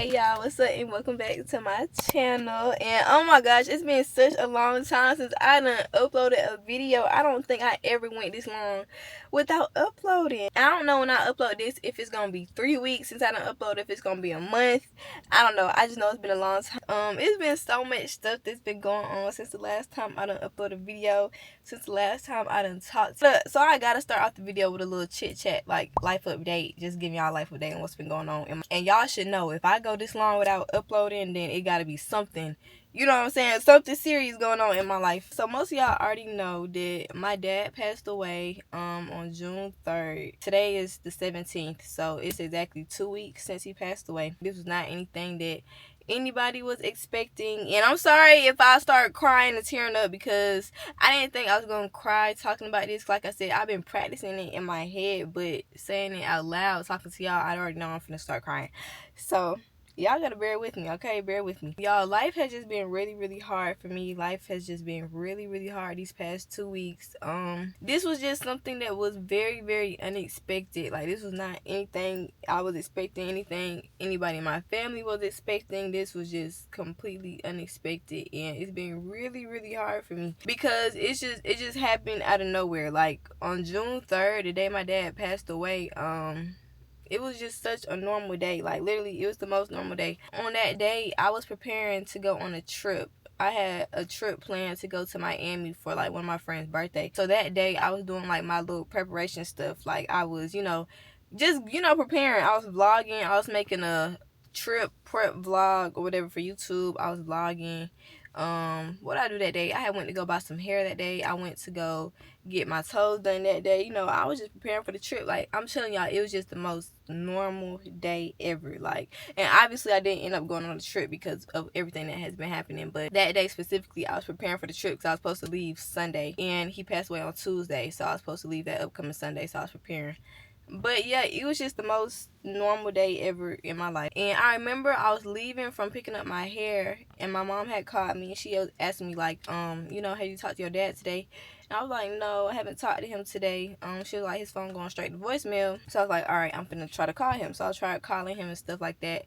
Hey y'all, what's up, and welcome back to my channel. And oh my gosh, it's been such a long time since I done uploaded a video. I don't think I ever went this long without uploading. I don't know when I upload this if it's gonna be 3 weeks since I done uploaded, if it's gonna be a month. I don't know. I just know it's been a long time. It's been so much stuff that's been going on since the last time I done uploaded a video, since the last time I done talked. So I gotta start off the video with a little chit chat, like life update, just giving y'all a life update on what's been going on. And y'all should know, if I go this long without uploading, then it gotta be something, you know what I'm saying, something serious going on in my life. So most of y'all already know that my dad passed away on June 3rd. Today is the 17th, so it's exactly 2 weeks since he passed away. This was not anything that anybody was expecting, and I'm sorry if I start crying and tearing up, because I didn't think I was gonna cry talking about this. Like I said, I've been practicing it in my head, but saying it out loud, talking to y'all, I already know I'm finna start crying. So y'all gotta bear with me, okay? Bear with me. Y'all, life has just been really hard for me. Life has just been really hard these past 2 weeks. This was just something that was very unexpected. Like, this was not anything I was expecting, anything anybody in my family was expecting. This was just completely unexpected, and it's been really hard for me, because it just happened out of nowhere. Like, on June 3rd, the day my dad passed away, it was just such a normal day. Like, literally, it was the most normal day. On that day, I was preparing to go on a trip. I had a trip planned to go to Miami for, like, one of my friend's birthday. So that day, I was doing, like, my little preparation stuff. Like, I was, just, preparing. I was vlogging. I was making a trip prep vlog or whatever for YouTube. I was vlogging. What I do that day, I had went to go buy some hair that day. I went to go get my toes done that day. I was just preparing for the trip. Like, I'm telling y'all, it was just the most normal day ever. Like, and obviously I didn't end up going on the trip because of everything that has been happening, but that day specifically, I was preparing for the trip because I was supposed to leave Sunday, and he passed away on Tuesday, so I was supposed to leave that upcoming Sunday, so I was preparing. But yeah, it was just the most normal day ever in my life. And I remember I was leaving from picking up my hair, and my mom had called me, and she was asking me, like, have you talked to your dad today? And I was like, no, I haven't talked to him today. She was like, his phone going straight to voicemail. So I was like, all right, I'm finna try to call him. So I tried calling him and stuff like that,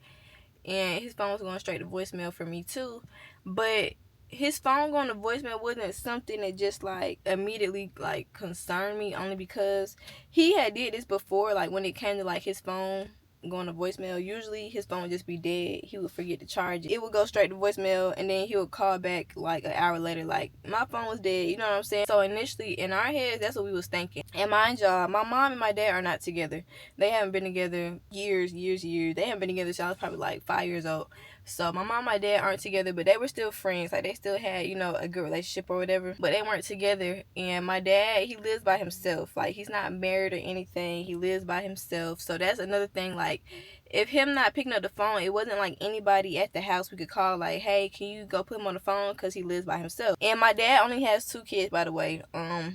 and his phone was going straight to voicemail for me too. But his phone going to voicemail wasn't something that just, like, immediately, like, concerned me, only because he had did this before. Like, when it came to, like, his phone going to voicemail, usually his phone would just be dead. He would forget to charge it. It would go straight to voicemail, and then he would call back like an hour later, like, my phone was dead, you know what I'm saying? So initially, in our heads, that's what we was thinking. And mind y'all, my mom and my dad are not together. They haven't been together years. They haven't been together since I was probably like 5 years old. So my mom and my dad aren't together, but they were still friends. Like, they still had, a good relationship or whatever, but they weren't together. And my dad, he lives by himself. Like, he's not married or anything. He lives by himself. So that's another thing. Like, if him not picking up the phone, it wasn't like anybody at the house we could call, like, hey, can you go put him on the phone, because he lives by himself. And my dad only has 2 kids, by the way.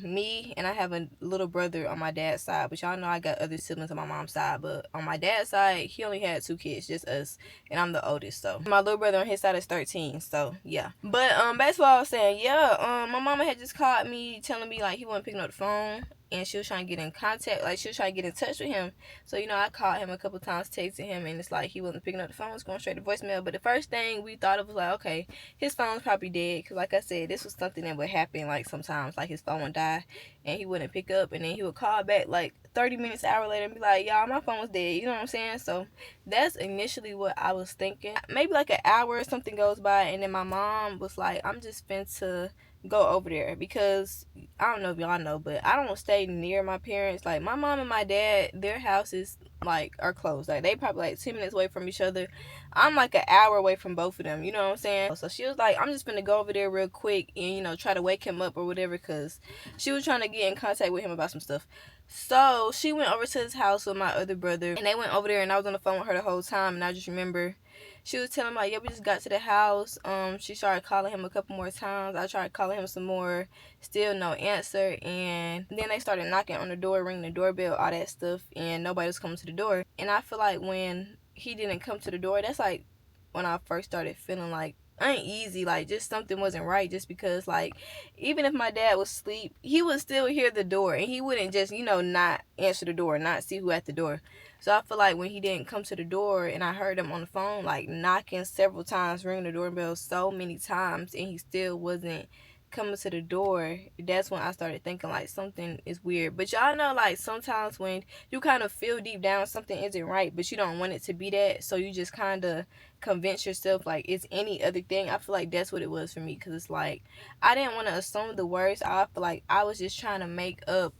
Me, and I have a little brother on my dad's side, but y'all know I got other siblings on my mom's side. But on my dad's side, he only had 2 kids, just us, and I'm the oldest. So my little brother on his side is 13. So yeah. But that's what I was saying. Yeah, my mama had just called me telling me, like, he wasn't picking up the phone, and she was trying to get in contact, like, she was trying to get in touch with him. So, I called him a couple times, texted him, and it's like he wasn't picking up the phone. It's going straight to voicemail. But the first thing we thought of was, like, okay, his phone's probably dead, because, like I said, this was something that would happen, like, sometimes, like, his phone would die, and he wouldn't pick up, and then he would call back, like, 30 minutes, an hour later, and be like, y'all, my phone was dead, you know what I'm saying? So that's initially what I was thinking. Maybe like an hour or something goes by, and then my mom was like, I'm just finna go over there, because I don't know if y'all know, but I don't stay near my parents. Like, my mom and my dad, their houses, like, are close. Like, they probably like 10 minutes away from each other. I'm like an hour away from both of them, you know what I'm saying? So she was like, I'm just gonna go over there real quick and try to wake him up or whatever, because she was trying to get in contact with him about some stuff. So she went over to his house with my other brother, and they went over there, and I was on the phone with her the whole time. And I just remember she was telling me, like, yeah, we just got to the house. She started calling him a couple more times. I tried calling him some more, still no answer. And then they started knocking on the door, ringing the doorbell, all that stuff, and nobody was coming to the door. And I feel like when he didn't come to the door, that's like when I first started feeling like uneasy, like just something wasn't right, just because like even if my dad was asleep, he would still hear the door and he wouldn't just, not answer the door, not see who at the door. So I feel like when he didn't come to the door and I heard him on the phone like knocking several times, ringing the doorbell so many times, and he still wasn't coming to the door, that's when I started thinking like something is weird. But y'all know, like sometimes when you kind of feel deep down something isn't right, but you don't want it to be that, so you just kind of convince yourself like it's any other thing. I feel like that's what it was for me, because it's like I didn't want to assume the worst. I feel like I was just trying to make up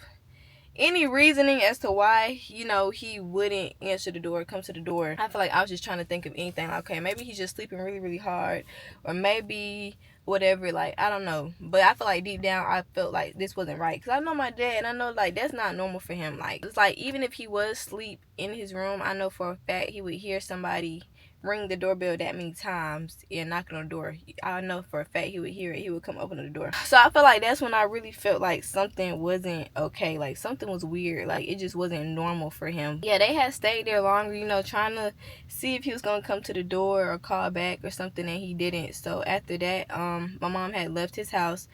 any reasoning as to why, he wouldn't answer the door, come to the door. I feel like I was just trying to think of anything. Like, okay, maybe he's just sleeping really, really hard, or maybe whatever. Like, I don't know. But I feel like deep down, I felt like this wasn't right. Because I know my dad, and I know, like, that's not normal for him. Like, it's like, even if he was asleep in his room, I know for a fact he would hear somebody ring the doorbell that many times and knocking on the door. I know for a fact he would hear it. He would come open the door. So I feel like that's when I really felt like something wasn't okay. Like something was weird. Like it just wasn't normal for him. Yeah, they had stayed there longer, trying to see if he was gonna come to the door or call back or something, and he didn't. So after that, my mom had left his house.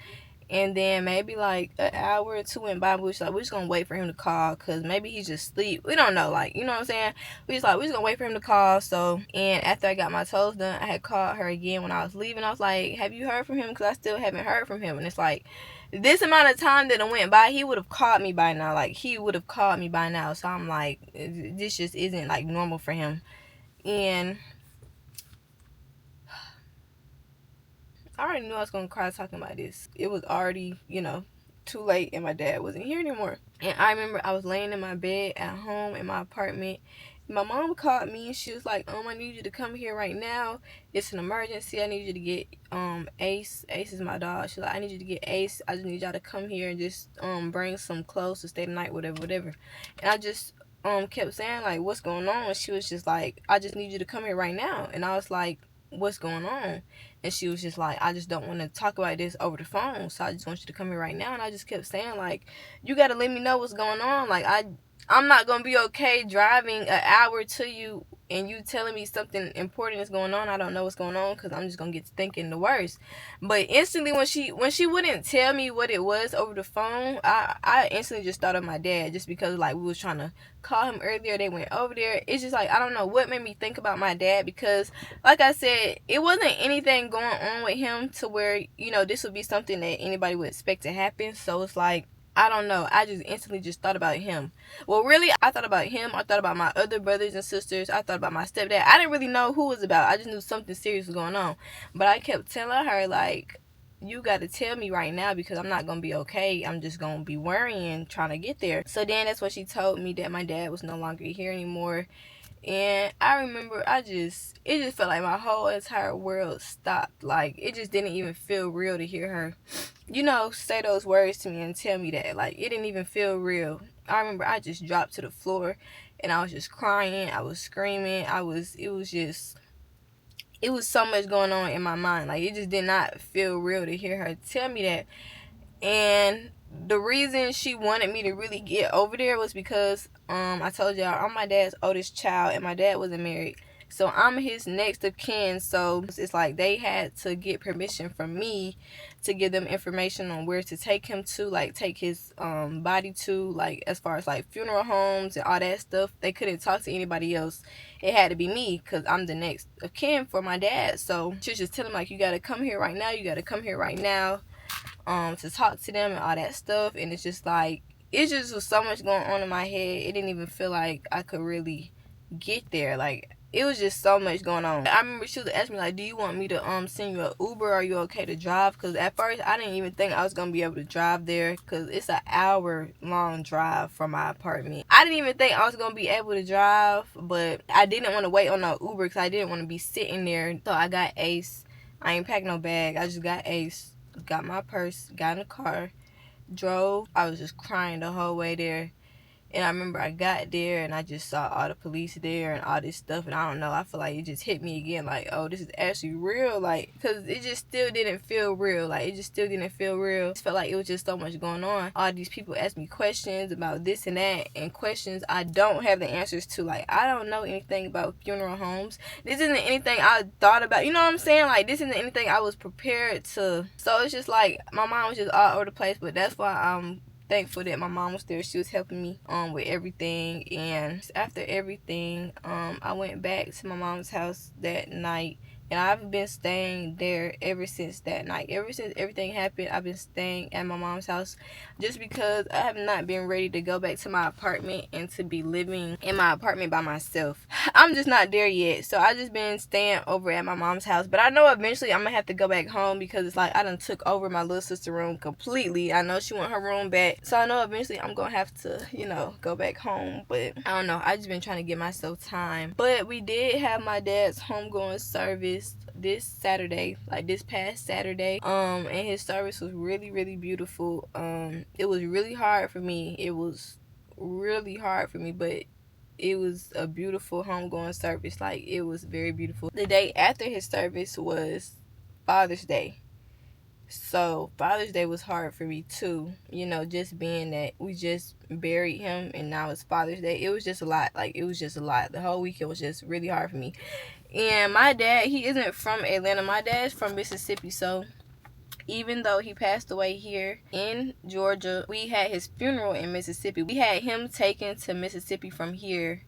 And then maybe like an hour or two went by. We was like, we're just gonna wait for him to call, because maybe he's just asleep. We don't know, like, you know what I'm saying? We just like, we're just gonna wait for him to call. So, and after I got my toes done, I had called her again when I was leaving. I was like, have you heard from him? Because I still haven't heard from him. And it's like, this amount of time that it went by, he would have called me by now. Like, he would have called me by now. So I'm like, this just isn't like normal for him. And I already knew I was gonna cry talking about this. It was already, too late, and my dad wasn't here anymore. And I remember I was laying in my bed at home in my apartment. My mom called me and she was like, I need you to come here right now. It's an emergency. I need you to get Ace. Ace is my dog. She's like, I need you to get Ace. I just need y'all to come here and just bring some clothes to stay the night, whatever. And I just kept saying like, what's going on? And she was just like, I just need you to come here right now. And I was like, what's going on? And she was just like, I just don't want to talk about this over the phone, so I just want you to come here right now. And I just kept saying like, you got to let me know what's going on. Like I'm not gonna be okay driving an hour to you and you telling me something important is going on. I don't know what's going on, because I'm just gonna get to thinking the worst. But instantly when she wouldn't tell me what it was over the phone, I instantly just thought of my dad, just because like we was trying to call him earlier. They went over there. It's just like, I don't know what made me think about my dad, because like I said, it wasn't anything going on with him to where, this would be something that anybody would expect to happen. So it's like, I don't know. I just instantly just thought about him. Well, really, I thought about him. I thought about my other brothers and sisters. I thought about my stepdad. I didn't really know who it was about. I just knew something serious was going on. But I kept telling her, like, you got to tell me right now, because I'm not going to be okay. I'm just going to be worrying, trying to get there. So then that's when she told me that my dad was no longer here anymore. And I remember it just felt like my whole entire world stopped. Like, it just didn't even feel real to hear her, say those words to me and tell me that. Like, it didn't even feel real. I remember I just dropped to the floor and I was just crying. I was screaming. It was so much going on in my mind. Like, it just did not feel real to hear her tell me that. And the reason she wanted me to really get over there was because I told y'all I'm my dad's oldest child, and my dad wasn't married, so I'm his next of kin. So it's like they had to get permission from me to give them information on where to take him to, like take his body to, like as far as like funeral homes and all that stuff. They couldn't talk to anybody else. It had to be me, because I'm the next of kin for my dad. So she was just telling him like, you gotta come here right now, to talk to them and all that stuff. And it's just like, it just was so much going on in my head. It didn't even feel like I could really get there. Like, it was just so much going on. I remember she was asking me like, do you want me to send you an Uber? Are you okay to drive? Because at first I didn't even think I was gonna be able to drive there, because it's an hour long drive from my apartment. I didn't even think I was gonna be able to drive, but I didn't want to wait on no Uber, because I didn't want to be sitting there. So I got Ace. I ain't packed no bag. I just got Ace, got my purse, got in the car, drove. I was just crying the whole way there. And I remember I got there and I just saw all the police there and all this stuff. And I don't know, I feel like it just hit me again. Like, oh, this is actually real. Like, because it just still didn't feel real. Like, it just still didn't feel real. It felt like it was just so much going on. All these people ask me questions about this and that. And questions I don't have the answers to. Like, I don't know anything about funeral homes. This isn't anything I thought about. You know what I'm saying? Like, this isn't anything I was prepared to. So it's just like, my mind was just all over the place. But that's why I'm thankful that my mom was there. She was helping me with everything. And after everything, I went back to my mom's house that night, and I've been staying there ever since that night. Ever since everything happened, I've been staying at my mom's house just because I have not been ready to go back to my apartment and to be living in my apartment by myself. I'm just not there yet. So I just been staying over at my mom's house. But I know eventually I'm going to have to go back home because it's like I done took over my little sister's room completely. I know she want her room back. So I know eventually I'm going to have to, you know, go back home. But I don't know. I just been trying to give myself time. But we did have my dad's homegoing service this Saturday, like this past Saturday, and his service was really, really beautiful. It was really hard for me. It was really hard for me, but it was a beautiful homegoing service. Like, it was very beautiful. The day after his service was Father's Day. So Father's Day was hard for me too, you know, just being that we just buried him and now it's Father's Day. It was just a lot. Like, it was just a lot. The whole weekend was just really hard for me. And my dad, he isn't from Atlanta. My dad's from Mississippi. So even though he passed away here in Georgia, we had his funeral in Mississippi. We had him taken to Mississippi from here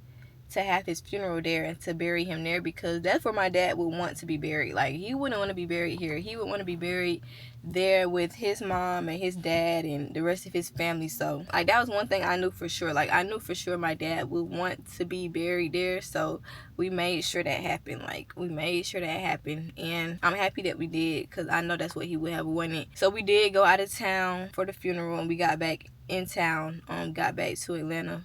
to have his funeral there and to bury him there, because that's where my dad would want to be buried. Like, he wouldn't want to be buried here. He would want to be buried there with his mom and his dad and the rest of his family. So, like, that was one thing I knew for sure. Like, I knew for sure my dad would want to be buried there. So we made sure that happened. Like, we made sure that happened. And I'm happy that we did, because I know that's what he would have wanted. So we did go out of town for the funeral, and we got back in town, got back to Atlanta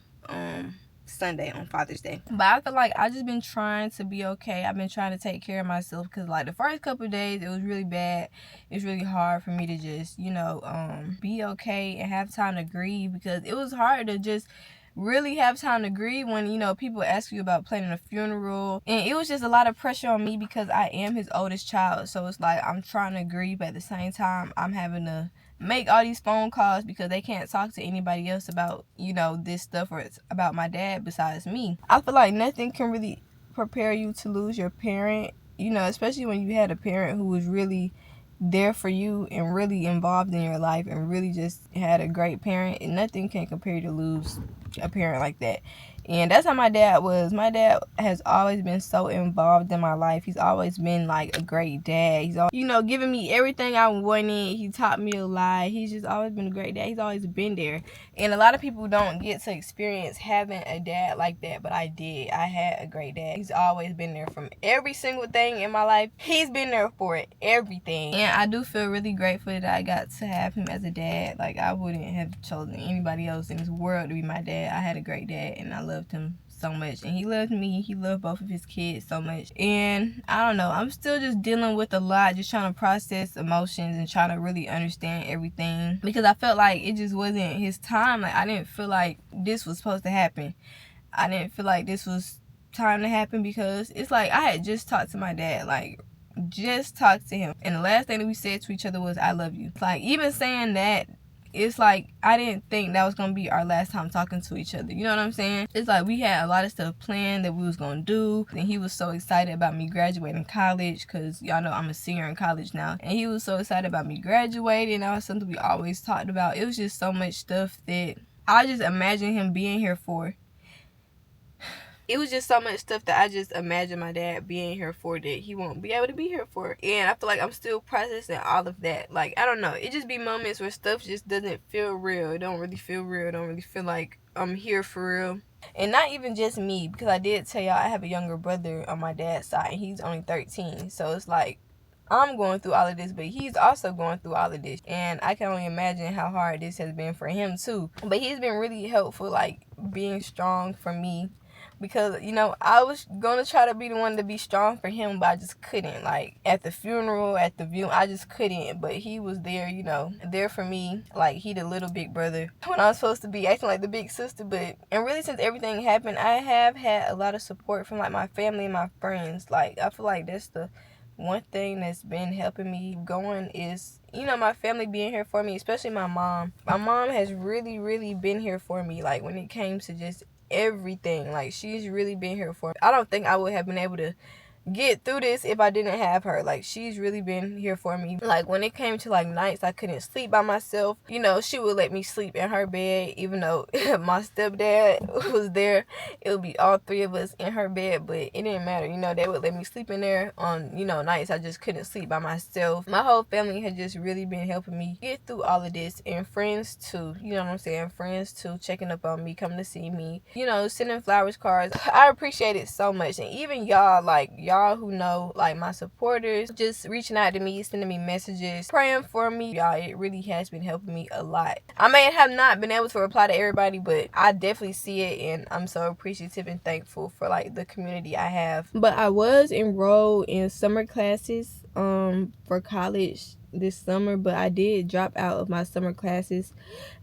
Sunday on Father's Day. But I feel like I just been trying to be okay. I've been trying to take care of myself, because like the first couple of days it was really bad. It's really hard for me to just, you know, be okay and have time to grieve, because it was hard to just really have time to grieve when, you know, people ask you about planning a funeral. And it was just a lot of pressure on me because I am his oldest child. So it's like I'm trying to grieve, but at the same time I'm having to make all these phone calls because they can't talk to anybody else about, you know, this stuff, or it's about my dad besides me. I feel like nothing can really prepare you to lose your parent, you know, especially when you had a parent who was really there for you and really involved in your life and really just had a great parent. And nothing can compare to lose a parent like that. And that's how my dad was. My dad has always been so involved in my life. He's always been like a great dad. He's always, you know, giving me everything I wanted. He taught me a lot. He's just always been a great dad. He's always been there. And a lot of people don't get to experience having a dad like that, but I did. I had a great dad. He's always been there from every single thing in my life. He's been there for it, everything. And I do feel really grateful that I got to have him as a dad. Like, I wouldn't have chosen anybody else in this world to be my dad. I had a great dad, and I loved him so much, and he loved me. He loved both of his kids so much. And I don't know, I'm still just dealing with a lot, just trying to process emotions and trying to really understand everything, because I felt like it just wasn't his time. Like, I didn't feel like this was supposed to happen. I didn't feel like this was time to happen, because it's like I had just talked to my dad, like just talked to him, and the last thing that we said to each other was I love you. Like, even saying that, it's like I didn't think that was gonna be our last time talking to each other. You know what I'm saying? It's like we had a lot of stuff planned that we was gonna do, and he was so excited about me graduating college, because y'all know I'm a senior in college now, and he was so excited about me graduating. That was something we always talked about. It was just so much stuff that I just imagined him being here for. It was just so much stuff that I just imagined my dad being here for that he won't be able to be here for. And I feel like I'm still processing all of that. Like, I don't know. It just be moments where stuff just doesn't feel real. It don't really feel real. It don't really feel like I'm here for real. And not even just me, because I did tell y'all I have a younger brother on my dad's side, and he's only 13. So it's like I'm going through all of this, but he's also going through all of this. And I can only imagine how hard this has been for him too. But he's been really helpful, like being strong for me because, you know, I was gonna try to be the one to be strong for him, but I just couldn't. Like, at the funeral, at the view, I just couldn't. But he was there, you know, there for me. Like, he the little big brother when I was supposed to be acting like the big sister. But, and really, since everything happened, I have had a lot of support from, like, my family and my friends. Like, I feel like that's the one thing that's been helping me going is, you know, my family being here for me, especially my mom. My mom has really, really been here for me, like, when it came to just everything. Like, she's really been here for me. I don't think I would have been able to get through this if I didn't have her. Like, she's really been here for me. Like, when it came to, like, nights I couldn't sleep by myself, you know, she would let me sleep in her bed, even though my stepdad was there. It would be all three of us in her bed, but it didn't matter. You know, they would let me sleep in there on, you know, nights I just couldn't sleep by myself. My whole family had just really been helping me get through all of this, and friends too, you know what I'm saying? Friends too, checking up on me, coming to see me, you know, sending flowers, cards. I appreciate it so much. And even y'all, like, y'all who know, like, my supporters, just reaching out to me, sending me messages, praying for me. Y'all, it really has been helping me a lot. I may have not been able to reply to everybody, but I definitely see it, and I'm so appreciative and thankful for, like, the community I have. But I was enrolled in summer classes for college this summer, but I did drop out of my summer classes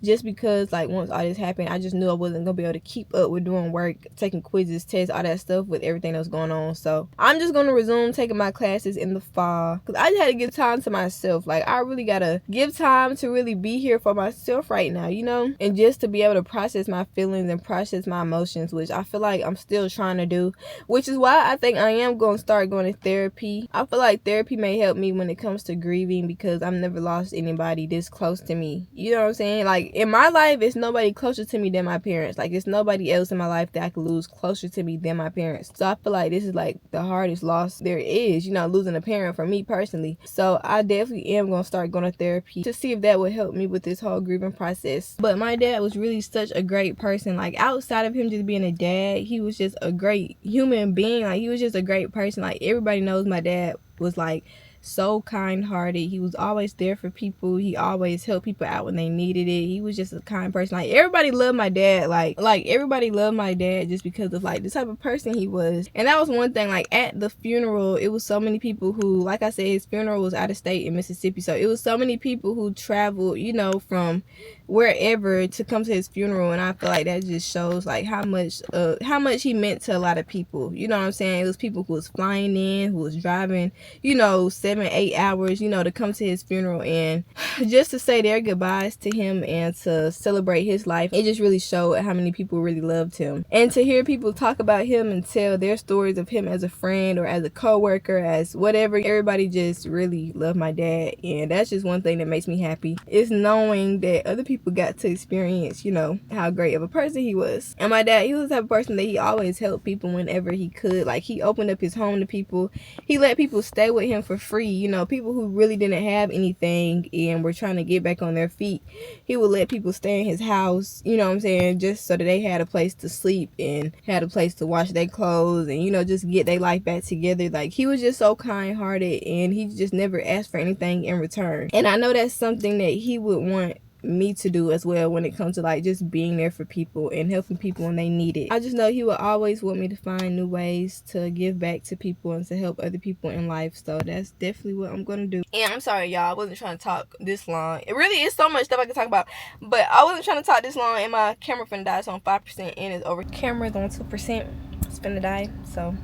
just because, like, once all this happened, I just knew I wasn't gonna be able to keep up with doing work, taking quizzes, tests, all that stuff with everything that was going on. So I'm just gonna resume taking my classes in the fall, because I just had to give time to myself. Like, I really gotta give time to really be here for myself right now, you know, and just to be able to process my feelings and process my emotions, which I feel like I'm still trying to do, which is why I think I am gonna start going to therapy. I feel like therapy may help me when it comes to grieving, because I've never lost anybody this close to me. You know what I'm saying? Like, in my life, it's nobody closer to me than my parents. Like, it's nobody else in my life that I could lose closer to me than my parents. So I feel like this is, like, the hardest loss there is, you know, losing a parent for me personally. So I definitely am gonna start going to therapy to see if that would help me with this whole grieving process. But my dad was really such a great person. Like, outside of him just being a dad, he was just a great human being. Like, he was just a great person. Like, everybody knows my dad was, like, so kind-hearted. He was always there for people. He always helped people out when they needed it. He was just a kind person. Like, everybody loved my dad. Like everybody loved my dad just because of, like, the type of person he was. And that was one thing. Like, at the funeral, it was so many people who, like I said, his funeral was out of state in Mississippi, so it was so many people who traveled, you know, from wherever to come to his funeral. And I feel like that just shows, like, how much he meant to a lot of people. You know what I'm saying? It was people who was flying in, who was driving, you know, 7-8 hours, you know, to come to his funeral and just to say their goodbyes to him and to celebrate his life. It just really showed how many people really loved him. And to hear people talk about him and tell their stories of him as a friend or as a co-worker, as whatever, everybody just really loved my dad. And that's just one thing that makes me happy, is knowing that other people got to experience, you know, how great of a person he was. And my dad, he was the type of person that he always helped people whenever he could. Like, he opened up his home to people. He let people stay with him for free, you know, people who really didn't have anything and were trying to get back on their feet. He would let people stay in his house, you know what I'm saying, just so that they had a place to sleep and had a place to wash their clothes and, you know, just get their life back together. Like, he was just so kind-hearted, and he just never asked for anything in return. And I know that's something that he would want me to do as well when it comes to, like, just being there for people and helping people when they need it. I just know he would always want me to find new ways to give back to people and to help other people in life. So that's definitely what I'm gonna do. And I'm sorry, y'all, I wasn't trying to talk this long. It really is so much stuff I can talk about, but I wasn't trying to talk this long, and my camera finna die. It's on 5% and it's over. Camera's on 2%. It's finna die. So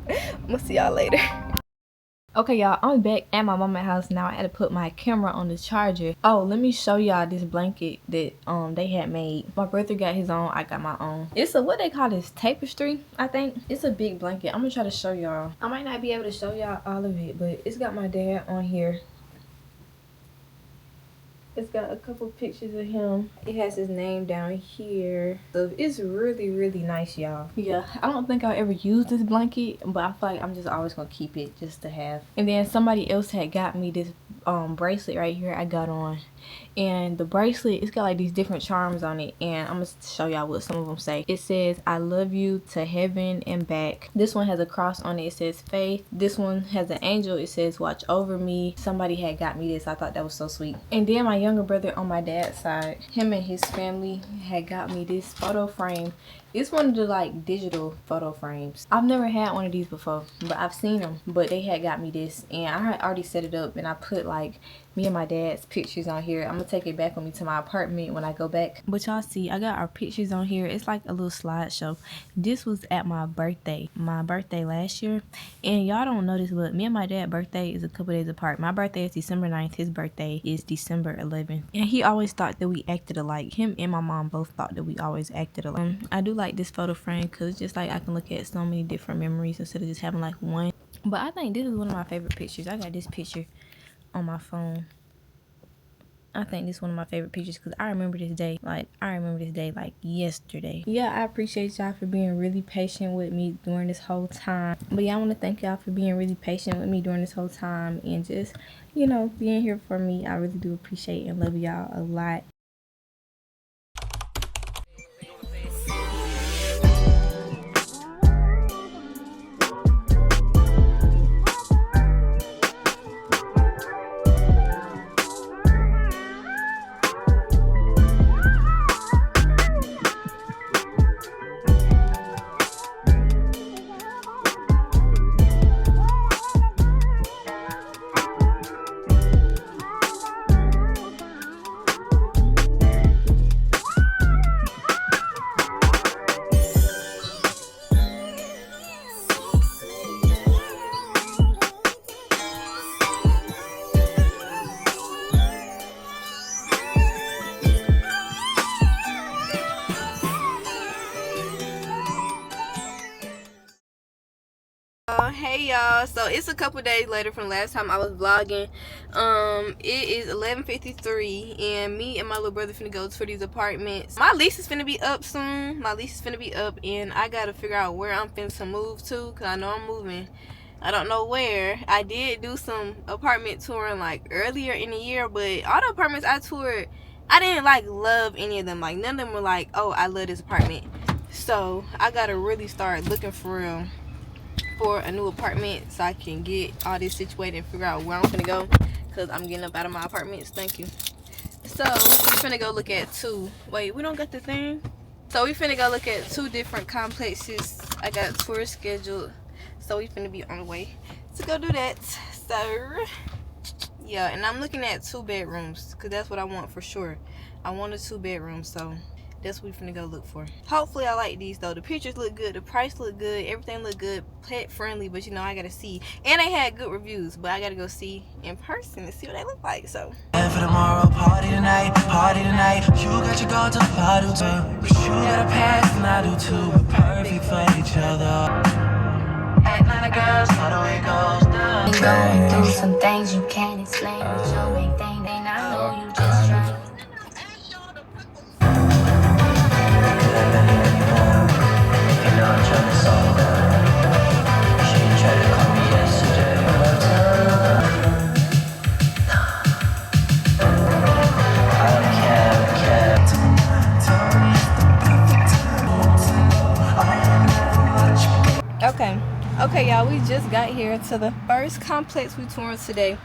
I'm gonna see y'all later. Okay, y'all, I'm back at my mama's house now. I had to put my camera on the charger. Oh, let me show y'all this blanket that they had made. My brother got his own, I got my own. It's a, what they call this, tapestry, I think. It's a big blanket. I'm gonna try to show y'all. I might not be able to show y'all all of it, but it's got my dad on here. It's got a couple pictures of him. It has his name down here. So it's really, really nice, y'all. Yeah, I don't think I'll ever use this blanket, but I feel like I'm just always gonna keep it just to have. And then somebody else had got me this bracelet right here I got on. And the bracelet, it's got like these different charms on it, and I'm gonna show y'all what some of them say. It says, I love you to heaven and back. This one has a cross on it. It says faith. This one has an angel. It says watch over me. Somebody had got me this. I thought that was so sweet. And then my younger brother on my dad's side, him and his family had got me this photo frame. It's one of the like digital photo frames. I've never had one of these before, but I've seen them. But they had got me this, and I had already set it up, and I put like me and my dad's pictures on here. I'm gonna take it back with me to my apartment when I go back. But y'all see, I got our pictures on here. It's like a little slideshow. This was at my birthday last year. And y'all don't know this, but me and my dad's birthday is a couple days apart. My birthday is December 9th. His birthday is December 11th. And he always thought that we acted alike. Him and my mom both thought that we always acted alike. I do like this photo frame because it's just like I can look at so many different memories instead of just having like one. But I think this is one of my favorite pictures. I got this picture on my phone. I think this is one of my favorite pictures because I remember this day like yesterday. Yeah, I appreciate y'all for being really patient with me during this whole time. But yeah, I want to thank y'all for being really patient with me during this whole time and just, you know, being here for me. I really do appreciate and love y'all a lot. Hey y'all, so it's a couple days later from last time I was vlogging. It is 11:53 and me and my little brother finna go to these apartments. My lease is finna be up soon. And I gotta figure out where I'm finna move to because I know I'm moving. I don't know where. I did do some apartment touring like earlier in the year, but all the apartments I toured, I didn't like love any of them. Like none of them were like, oh, I love this apartment. So I gotta really start looking for real for a new apartment so I can get all this situated and figure out where I'm gonna go because I'm getting up out of my apartments. Thank you. So we're finna go look at two. Wait, we don't got the thing. So we finna go look at two different complexes. I got tours scheduled, so we finna be on the way to go do that. So yeah, and I'm looking at 2 bedrooms because that's what I want for sure. I want a 2 bedroom, so that's what we finna go look for. Hopefully I like these though. The pictures look good, the price look good, everything look good, pet friendly, but you know I gotta see. And they had good reviews, but I gotta go see in person and see what they look like. So and for tomorrow, party tonight. You got your go to the party too. But you got a past and I do too. We're perfect for each other. Atlanta girls, how the way it goes down. Going through some things you can't explain, but you'll make things they not know you just trying. Okay y'all, we just got here to the first complex we toured today.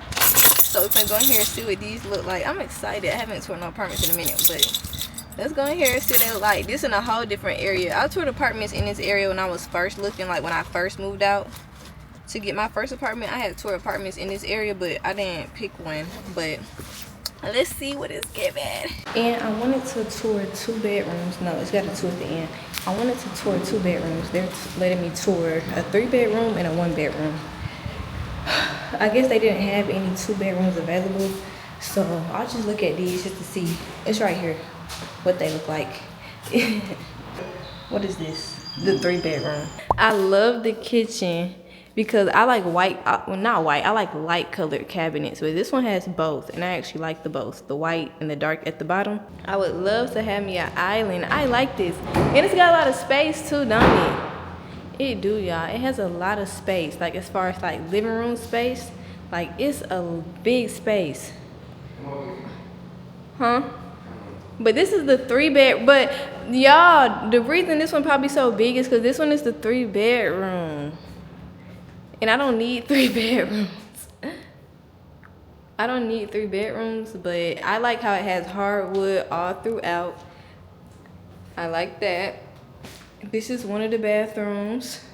So we're gonna go in here and see what these look like. I'm excited. I haven't toured no apartments in a minute, but let's go in here and see what they look like. This is in a whole different area. I toured apartments in this area when I was first looking, like when I first moved out to get my first apartment. I had toured apartments in this area, but I didn't pick one. But let's see what it's giving. And I wanted to tour 2 bedrooms. No, it's got a 2 at the end. I wanted to tour 2 bedrooms. They're letting me tour a 3 bedroom and a 1 bedroom. I guess they didn't have any 2 bedrooms available, so I'll just look at these just to see. It's right here what they look like. What is this? The 3 bedroom. I love the kitchen because I like white, well not white, I like light colored cabinets, but this one has both, and I actually like the both, the white and the dark at the bottom. I would love to have me an island. I like this, and it's got a lot of space too, don't it? It do, y'all. It has a lot of space, like as far as like living room space, like it's a big space. Huh? But this is the 3 bed, but y'all, the reason this one probably so big is because this one is the 3 bedroom. And I don't need 3 bedrooms. I don't need 3 bedrooms, but I like how it has hardwood all throughout. I like that. This is one of the bathrooms.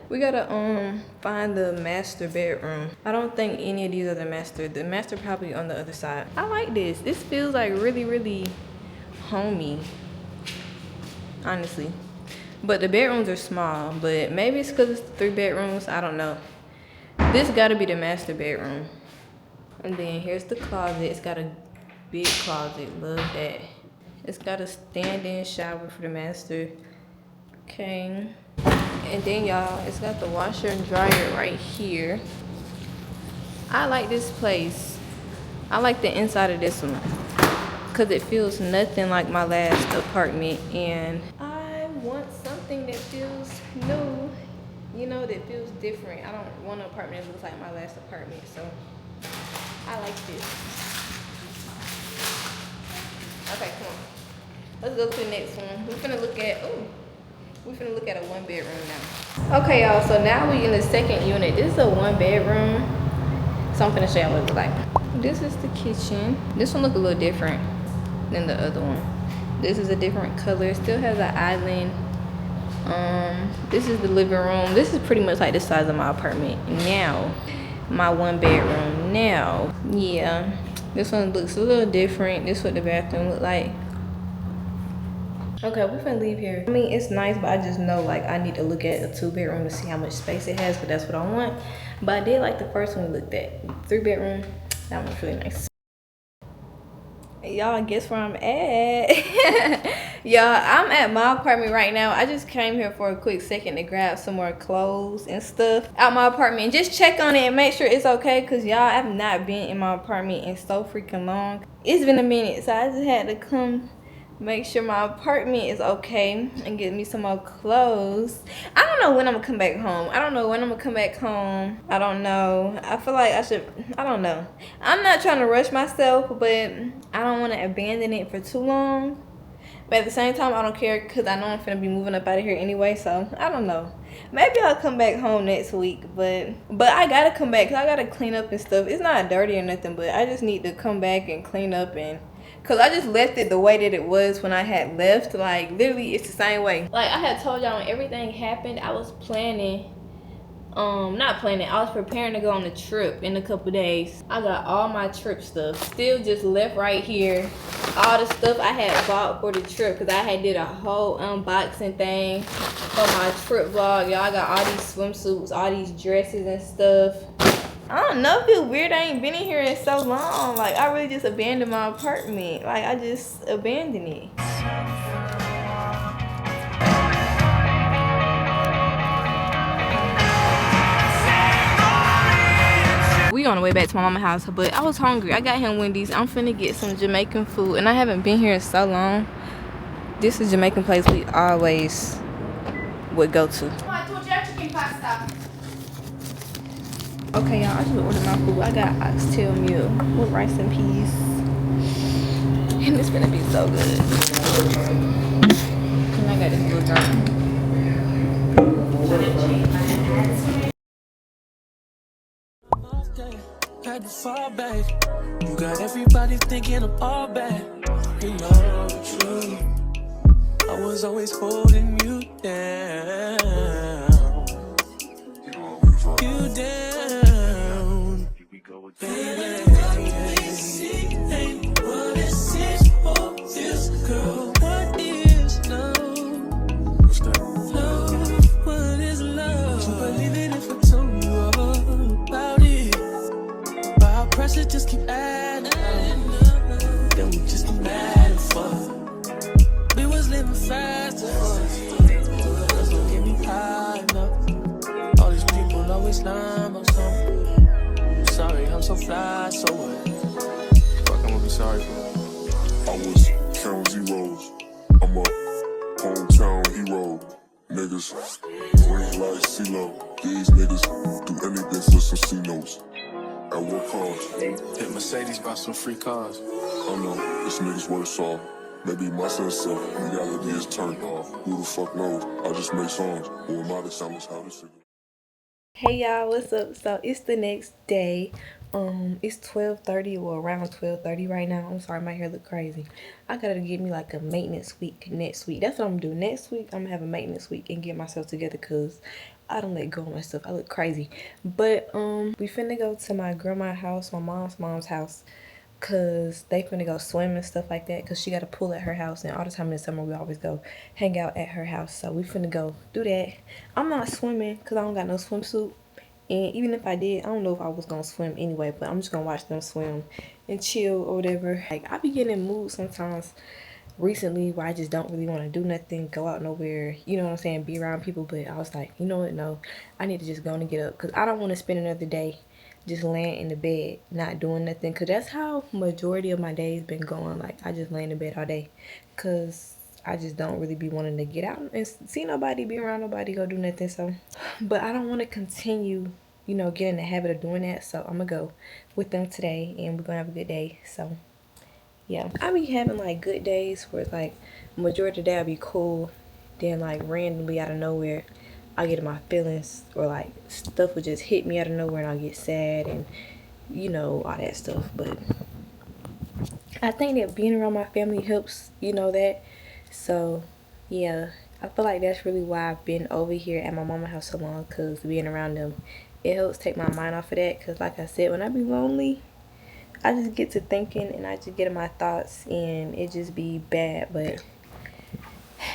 We gotta find the master bedroom. I don't think any of these are the master. The master probably on the other side. I like this. This feels like really, really homey, honestly. But the bedrooms are small, but maybe it's because it's 3 bedrooms. I don't know. This gotta be the master bedroom. And then here's the closet. It's got a big closet. Love that. It's got a stand-in shower for the master. Okay. And then y'all, it's got the washer and dryer right here. I like this place. I like the inside of this one because it feels nothing like my last apartment, and I want something that feels new, you know, that feels different. I don't want an apartment that looks like my last apartment, so I like this. Okay, come on. Let's go to the next one. We're finna look at, a 1 bedroom now. Okay, y'all, so now we in the second unit. This is a 1 bedroom. So I'm finna show y'all what it looks like. This is the kitchen. This one look a little different than the other one. This is a different color. It still has an island. This is the living room. This is pretty much like the size of my apartment now. My 1 bedroom now. Yeah, this one looks a little different. This is what the bathroom look like. Okay, we're finna leave here. I mean, it's nice, but I just know like I need to look at a 2 bedroom to see how much space it has, but that's what I want. But I did like the first one we looked at. 3 bedroom, that one's really nice. Y'all, guess where I'm at? Y'all, I'm at my apartment right now. I just came here for a quick second to grab some more clothes and stuff out my apartment. Just check on it and make sure it's okay, because y'all, I've not been in my apartment in so freaking long. It's been a minute, so I just had to come make sure my apartment is okay and get me some more clothes. I don't know when I'm gonna come back home. I don't know. I feel like I should, I don't know. I'm not trying to rush myself, but I don't want to abandon it for too long. But at the same time, I don't care because I know I'm finna be moving up out of here anyway, so I don't know. Maybe I'll come back home next week, but I gotta come back because I gotta clean up and stuff. It's not dirty or nothing, but I just need to come back and clean up, and because I just left it the way that it was when I had left. Like, literally, it's the same way. Like, I had told y'all when everything happened, I was planning, not planning, I was preparing to go on a trip in a couple days. I got all my trip stuff. Still just left right here. All the stuff I had bought for the trip, because I had did a whole unboxing thing for my trip vlog. Y'all, I got all these swimsuits, all these dresses and stuff. I don't know, it feels weird. I ain't been in here in so long. Like, I really just abandoned my apartment. Like, I just abandoned it. We on the way back to my mama's house, but I was hungry. I got him Wendy's. I'm finna get some Jamaican food, and I haven't been here in so long. This is a Jamaican place we always would go to. Okay, y'all, I just ordered my food. I got oxtail meal with rice and peas. And it's gonna be so good. And I got this little drink. Had to fall back. You got everybody thinking I'm all bad. You know the truth. I was always holding you down. You down. Baby, what is this for this girl? What is love? Love, what is love? You believe it if I told you all about it. But our pressure just keep adding up. Then we just keep mad and fuck. We was living fast as fuck. Just don't get me high enough. All these people always lying about something. I'm sorry, I'm so fly, so what? Fuck, I'm gonna be sorry for. I was counting zeros. I'm a hometown hero. Niggas, green like CeeLo. These niggas do anything for some C-notes. At what cost? Hit Mercedes, bought some free cars. I know, this nigga's worse off. Maybe my sense of reality is turned off. Who the fuck knows? I just make songs. Who am I to tell us how to figure? Hey y'all, what's up? So it's the next day. It's 12:30 or around 12:30 right now. I'm sorry, my hair look crazy. I gotta get me like a maintenance week next week. That's what I'm doing. Next week, I'm gonna have a maintenance week and get myself together because I don't let go of myself. I look crazy. But we finna go to my grandma's house, my mom's house, cause they finna go swim and stuff like that. Cause she got a pool at her house, and all the time in the summer we always go hang out at her house. So we finna go do that. I'm not swimming cause I don't got no swimsuit. And even if I did, I don't know if I was gonna swim anyway, but I'm just gonna watch them swim and chill or whatever. Like, I be getting in mood sometimes recently where I just don't really want to do nothing, go out nowhere, you know what I'm saying, be around people. But I was like, you know what, no, I need to just go and get up because I don't want to spend another day just laying in the bed not doing nothing, because that's how majority of my days been going. Like, I just lay in the bed all day because I just don't really be wanting to get out and see nobody, be around nobody, go do nothing. So, but I don't want to continue, you know, get in the habit of doing that. So I'm gonna go with them today and we're gonna have a good day. So yeah, I be having like good days where it's like majority of the day I'll be cool, then like randomly out of nowhere I get in my feelings, or like stuff would just hit me out of nowhere and I'll get sad and you know, all that stuff. But I think that being around my family helps, you know, that. So yeah, I feel like that's really why I've been over here at my mama's house so long, because being around them, it helps take my mind off of that. Because like I said, when I be lonely, I just get to thinking and I just get in my thoughts and it just be bad. But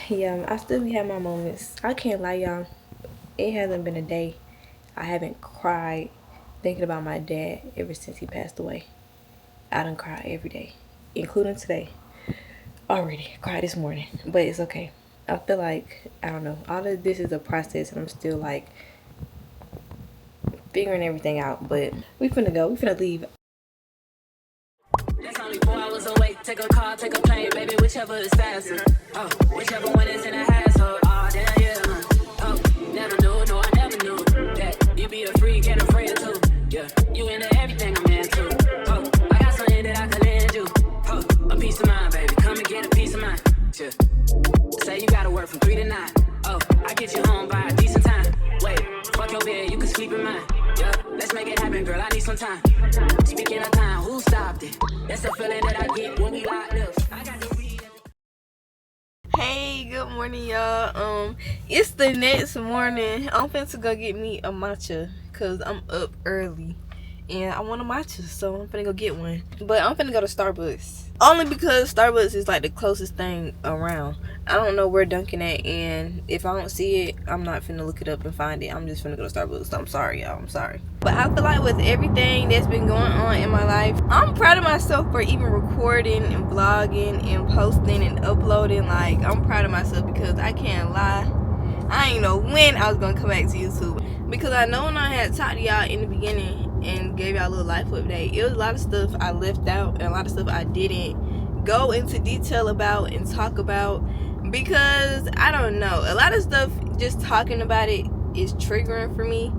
yeah, I still be having my moments. I can't lie, y'all, it hasn't been a day I haven't cried thinking about my dad ever since he passed away. I done cried every day, including today. Already cried this morning, but it's okay. I feel like, I don't know, all of this is a process and I'm still like figuring everything out. But we finna leave. That's only 4 hours away. Take a car, take a plane, baby, whichever is faster. Oh, whichever one is in a hassle. Oh, damn, yeah. Oh, never knew, no, I never knew that you be a freak and a friend too. Yeah, you into everything I'm into. Oh, I got something that I can lend you. Oh, a piece of mind, baby. Come and get a piece of mind. Yeah. Say you gotta work from 3 to 9. Oh, I get you home by a decent time. Wait, fuck your bed, you can sleep in mine. Yeah, let's make it happen, girl. I need some time. Speaking of time, who stopped it? That's the feeling that I get when we lock lips. I got to read. Hey, good morning, y'all. It's the next morning. I'm finna go get me a matcha because I'm up early and I want a matcha, so I'm finna go get one. But I'm finna go to Starbucks only because Starbucks is like the closest thing around. I don't know where Dunkin' at, and if I don't see it, I'm not finna look it up and find it. I'm just finna go to Starbucks. I'm sorry, y'all. I'm sorry. But I feel like with everything that's been going on in my life, I'm proud of myself for even recording and vlogging and posting and uploading. Like, I'm proud of myself because I can't lie, I ain't know when I was gonna come back to YouTube, because I know when I had talked to y'all in the beginning and gave y'all a little life update, it was a lot of stuff I left out and a lot of stuff I didn't go into detail about and talk about, because I don't know, a lot of stuff just talking about it is triggering for me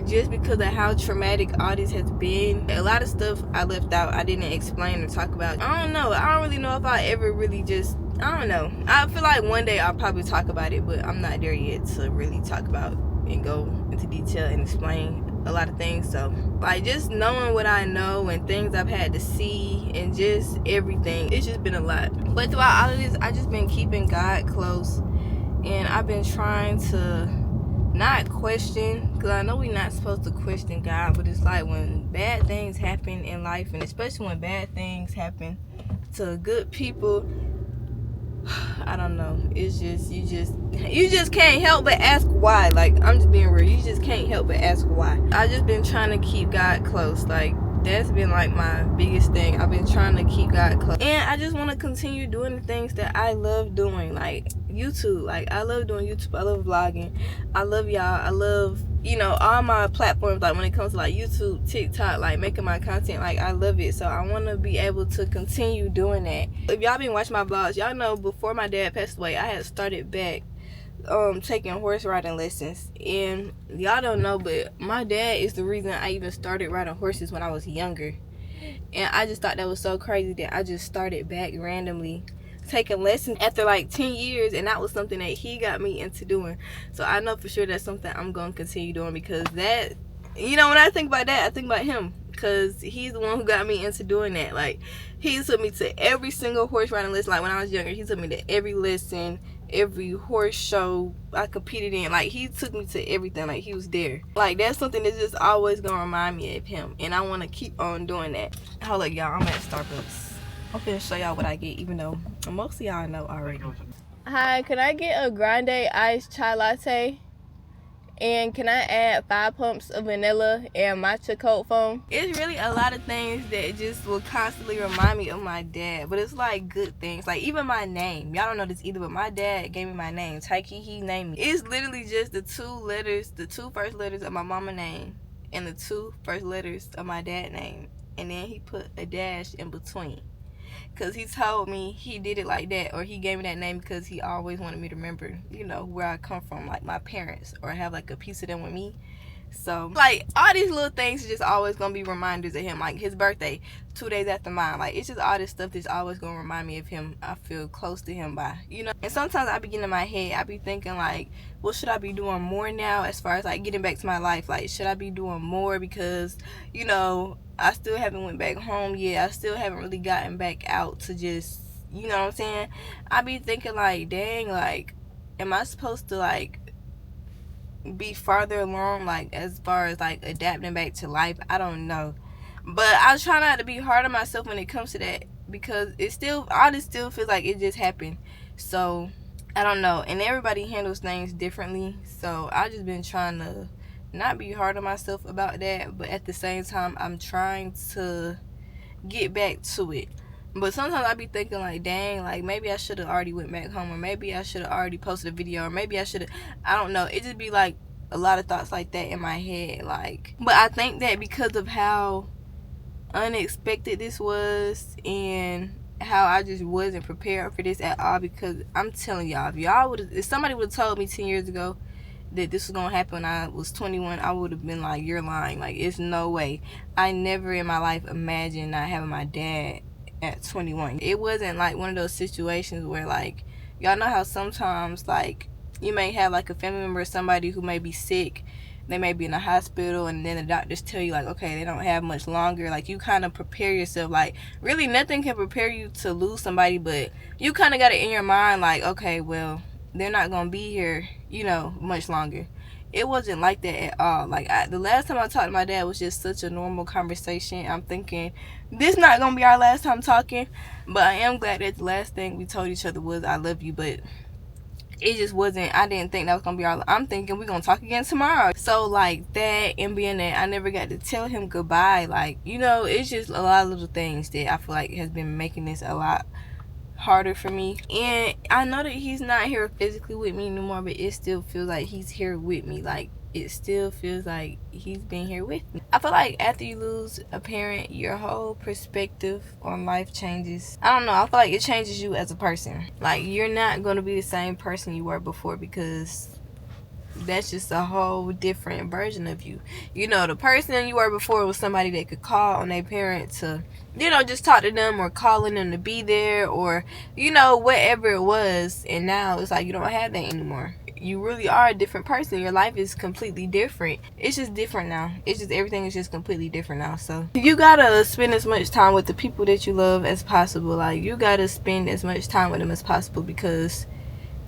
just because of how traumatic all this has been. A lot of stuff I left out, I didn't explain or talk about. I don't know, I don't really know if I ever really just, I don't know, I feel like one day I'll probably talk about it, but I'm not there yet to really talk about and go into detail and explain a lot of things. So like, just knowing what I know and things I've had to see and just everything, it's just been a lot. But throughout all of this, I just been keeping God close, and I've been trying to not question, because I know we're not supposed to question God, but it's like when bad things happen in life, and especially when bad things happen to good people, I don't know, it's just you just can't help but ask why. Like, I'm just being real, you just can't help but ask why. I just been trying to keep God close. Like, that's been like my biggest thing. I've been trying to keep God close, and I just want to continue doing the things that I love doing, like YouTube. Like, I love doing YouTube, I love vlogging, I love y'all, I love, you know, all my platforms. Like, when it comes to like YouTube, TikTok, like making my content, like I love it. So I want to be able to continue doing that. If y'all been watching my vlogs, y'all know before my dad passed away, I had started back taking horse riding lessons. And y'all don't know, but my dad is the reason I even started riding horses when I was younger. And I just thought that was so crazy that I just started back randomly taking lessons after like 10 years, and that was something that he got me into doing. So I know for sure that's something I'm going to continue doing, because that, you know, when I think about that, I think about him, because he's the one who got me into doing that. Like, he took me to every single horse riding lesson. Like, when I was younger, he took me to every lesson, every horse show I competed in. Like, he took me to everything. Like, he was there. Like, that's something that's just always gonna remind me of him, and I want to keep on doing that. Hold up, y'all, I'm at Starbucks. I'm finna show y'all what I get, even though most of y'all know already. Hi, can I get a grande iced chai latte? And can I add 5 pumps of vanilla and matcha cold foam? It's really a lot of things that just will constantly remind me of my dad. But it's like good things. Like even my name. Y'all don't know this either, but my dad gave me my name. Taiki, he named me. It's literally just the 2 first letters of my mama name and the 2 first letters of my dad name. And then he put a dash in between. Because he told me he did it like that, or he gave me that name because he always wanted me to remember, you know, where I come from, like my parents, or have like a piece of them with me. So like all these little things are just always gonna be reminders of him. Like his birthday 2 days after mine, like it's just all this stuff that's always gonna remind me of him. I feel close to him by, you know. And sometimes I be getting in my head, I be thinking like, what should I be doing more now as far as like getting back to my life? Like, should I be doing more? Because, you know, I still haven't went back home yet. I still haven't really gotten back out to just, you know what I'm saying? I be thinking like, dang, like, am I supposed to like be farther along, like as far as like adapting back to life? I don't know, but I try not to be hard on myself when it comes to that, because it still, all this still feels like it just happened. So I don't know, and everybody handles things differently, so I just been trying to not be hard on myself about that, but at the same time I'm trying to get back to it. But sometimes I be thinking like, dang, like maybe I should have already went back home, or maybe I should have already posted a video, or maybe I should have, I don't know. It just be like a lot of thoughts like that in my head. Like, but I think that because of how unexpected this was and how I just wasn't prepared for this at all, because I'm telling y'all, if somebody would have told me 10 years ago that this was gonna happen when I was 21, I would have been like, you're lying. Like, it's no way. I never in my life imagined not having my dad at 21. It wasn't like one of those situations where, like, y'all know how sometimes like you may have like a family member or somebody who may be sick, they may be in a hospital, and then the doctors tell you like, okay, they don't have much longer. Like, you kind of prepare yourself. Like, really nothing can prepare you to lose somebody, but you kind of got it in your mind like, okay, well, they're not gonna be here, you know, much longer. It wasn't like that at all. Like, the last time I talked to my dad was just such a normal conversation. I'm thinking, this not gonna be our last time talking, but I am glad that the last thing we told each other was I love you. But it just wasn't, I didn't think that was gonna be our, I'm thinking we're gonna talk again tomorrow. So like that, and being that I never got to tell him goodbye, like, you know, it's just a lot of little things that I feel like has been making this a lot harder for me. And I know that he's not here physically with me anymore, but it still feels like he's here with me. Like, it still feels like he's been here with me. I feel like after you lose a parent, your whole perspective on life changes. I don't know, I feel like it changes you as a person. Like, you're not going to be the same person you were before, because that's just a whole different version of you. You know, the person you were before was somebody that could call on their parent to, you know, just talk to them, or calling them to be there, or, you know, whatever it was. And now it's like you don't have that anymore. You really are a different person. Your life is completely different. It's just different now. It's just, everything is just completely different now. So you gotta spend as much time with the people that you love as possible. Like, you gotta spend as much time with them as possible, because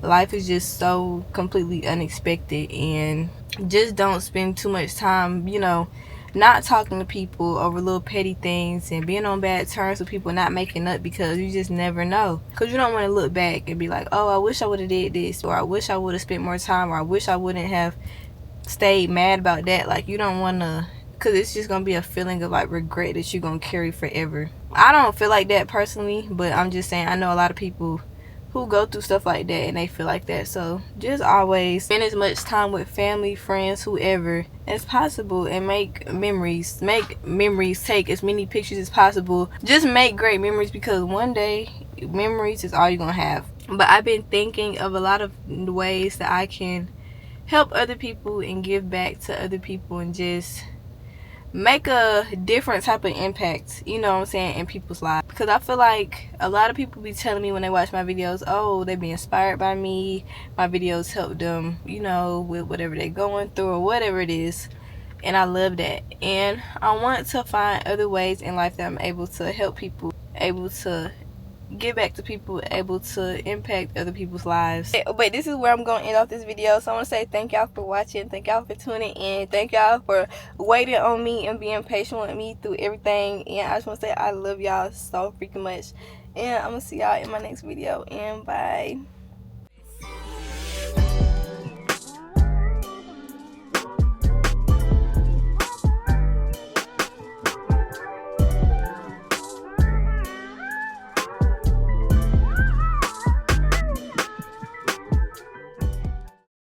life is just so completely unexpected. And just don't spend too much time, you know, not talking to people over little petty things, and being on bad terms with people, not making up, because you just never know. Because you don't want to look back and be like, oh, I wish I would have did this, or I wish I would have spent more time, or I wish I wouldn't have stayed mad about that. Like, you don't want to, because it's just going to be a feeling of like regret that you're going to carry forever. I don't feel like that personally, but I'm just saying I know a lot of people who go through stuff like that and they feel like that. So just always spend as much time with family, friends, whoever as possible, and make memories. Take as many pictures as possible. Just make great memories, because one day memories is all you're gonna have. But I've been thinking of a lot of ways that I can help other people and give back to other people, and just make a different type of impact, you know what I'm saying, in people's lives. Because I feel like a lot of people be telling me when they watch my videos, oh, they be inspired by me, my videos help them, you know, with whatever they're going through or whatever it is. and I love that. And I want to find other ways in life that I'm able to help people, able to give back to people, able to impact other people's lives. But this is where I'm going to end off this video. So I want to say thank y'all for watching, thank y'all for tuning in, thank y'all for waiting on me and being patient with me through everything. And I just want to say I love y'all so freaking much, and I'm gonna see y'all in my next video, and bye.